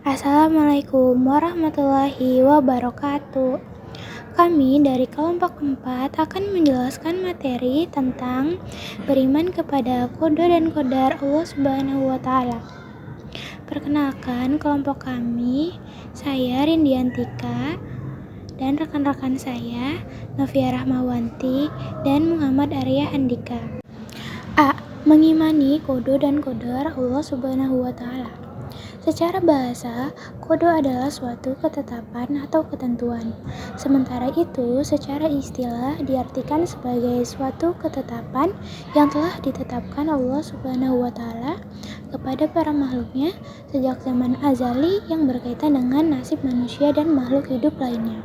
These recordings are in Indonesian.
Assalamualaikum warahmatullahi wabarakatuh. Kami dari kelompok 4 akan menjelaskan materi tentang beriman kepada qada dan qadar Allah Subhanahu wa taala. Perkenalkan kelompok kami, saya Rindiantika dan rekan-rekan saya Novia Rahmawanti dan Muhammad Arya Handika. A. Mengimani qada dan qadar Allah Subhanahu wa taala. Secara bahasa, qada adalah suatu ketetapan atau ketentuan. Sementara itu, secara istilah diartikan sebagai suatu ketetapan yang telah ditetapkan Allah Subhanahu wa taala kepada para makhluknya sejak zaman azali yang berkaitan dengan nasib manusia dan makhluk hidup lainnya.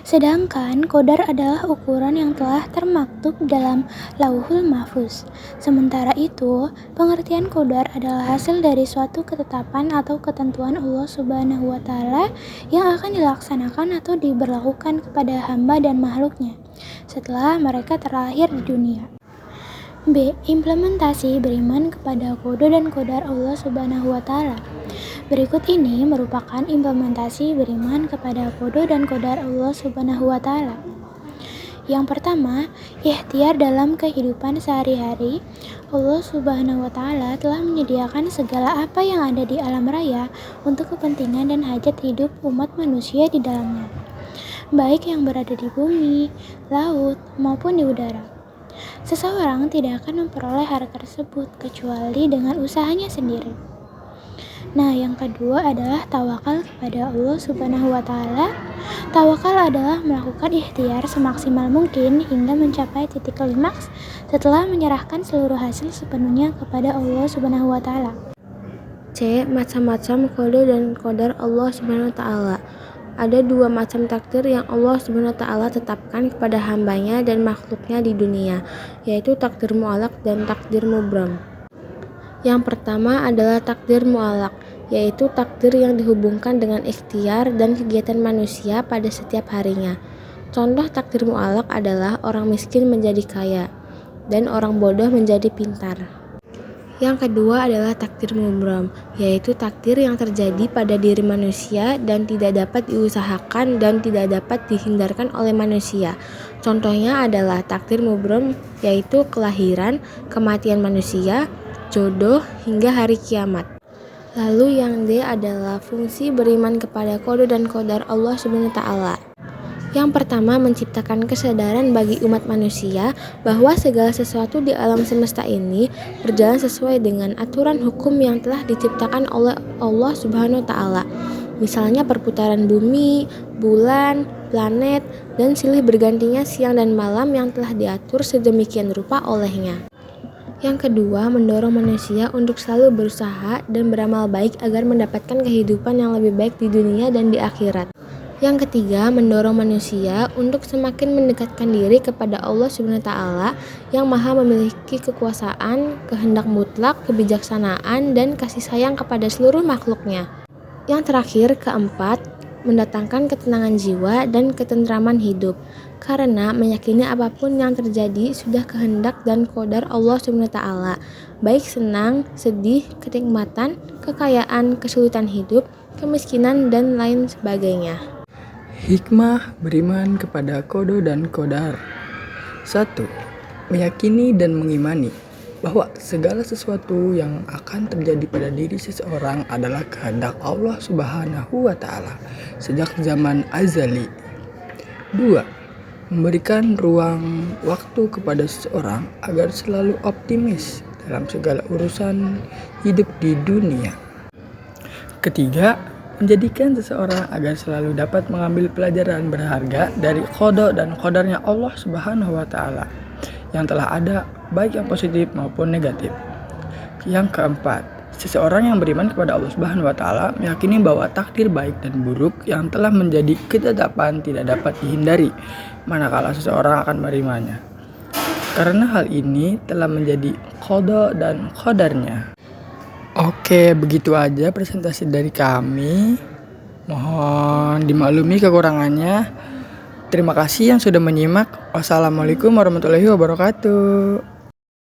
Sedangkan qadar adalah ukuran yang telah termaktub dalam Lauhul Mahfuz. Sementara itu, pengertian qadar adalah hasil dari suatu ketetapan atau ketentuan Allah Subhanahu wa taala yang akan dilaksanakan atau diberlakukan kepada hamba dan makhluknya setelah mereka terlahir di dunia. B. Implementasi beriman kepada qada dan qadar Allah Subhanahu wa taala. Berikut ini merupakan implementasi beriman kepada qada dan qadar Allah Subhanahu wa taala. Yang pertama, ikhtiar dalam kehidupan sehari-hari. Allah Subhanahu wa taala telah menyediakan segala apa yang ada di alam raya untuk kepentingan dan hajat hidup umat manusia di dalamnya, baik yang berada di bumi, laut, maupun di udara. Seseorang tidak akan memperoleh hal tersebut kecuali dengan usahanya sendiri. Nah, yang kedua adalah tawakal kepada Allah Subhanahu wa taala. Tawakal adalah melakukan ikhtiar semaksimal mungkin hingga mencapai titik klimaks setelah menyerahkan seluruh hasil sepenuhnya kepada Allah Subhanahu wa taala. C. Macam-macam qada dan qadar Allah Subhanahu wa taala. Ada dua macam takdir yang Allah Subhanahu wa taala tetapkan kepada hambanya dan makhluknya di dunia, yaitu takdir mu'allaq dan takdir mubram. Yang pertama adalah takdir mu'allaq, yaitu takdir yang dihubungkan dengan ikhtiar dan kegiatan manusia pada setiap harinya. Contoh takdir mu'allaq adalah orang miskin menjadi kaya dan orang bodoh menjadi pintar. Yang kedua adalah takdir mubram, yaitu takdir yang terjadi pada diri manusia dan tidak dapat diusahakan dan tidak dapat dihindarkan oleh manusia. Contohnya adalah takdir mubram, yaitu kelahiran, kematian manusia, jodoh, hingga hari kiamat. Lalu yang D adalah fungsi beriman kepada qada dan qadar Allah Subhanahu wa taala. Yang pertama, menciptakan kesadaran bagi umat manusia bahwa segala sesuatu di alam semesta ini berjalan sesuai dengan aturan hukum yang telah diciptakan oleh Allah Subhanahu wa taala. Misalnya perputaran bumi, bulan, planet, dan silih bergantinya siang dan malam yang telah diatur sedemikian rupa olehnya. Yang kedua, mendorong manusia untuk selalu berusaha dan beramal baik agar mendapatkan kehidupan yang lebih baik di dunia dan di akhirat. Yang ketiga, mendorong manusia untuk semakin mendekatkan diri kepada Allah Subhanahu wa taala yang Maha memiliki kekuasaan, kehendak mutlak, kebijaksanaan, dan kasih sayang kepada seluruh makhluknya. Yang terakhir, keempat, mendatangkan ketenangan jiwa dan ketentraman hidup, karena meyakini apapun yang terjadi sudah kehendak dan qadar Allah Subhanahu wa taala, baik senang, sedih, kenikmatan, kekayaan, kesulitan hidup, kemiskinan, dan lain sebagainya. Hikmah beriman kepada qada dan qadar. 1. Meyakini dan mengimani bahwa segala sesuatu yang akan terjadi pada diri seseorang adalah kehendak Allah Subhanahu wa taala sejak zaman azali. 2. Memberikan ruang waktu kepada seseorang agar selalu optimis dalam segala urusan hidup di dunia. Ketiga, menjadikan seseorang agar selalu dapat mengambil pelajaran berharga dari qada dan qadarnya Allah Subhanahu wa taala yang telah ada, baik yang positif maupun negatif. Yang keempat, seseorang yang beriman kepada Allah Subhanahu wa taala meyakini bahwa takdir baik dan buruk yang telah menjadi ketetapan tidak dapat dihindari manakala seseorang akan menerimanya. Karena hal ini telah menjadi qada dan qadarnya. Oke, begitu aja presentasi dari kami. Mohon dimaklumi kekurangannya. Terima kasih yang sudah menyimak. Wassalamualaikum warahmatullahi wabarakatuh.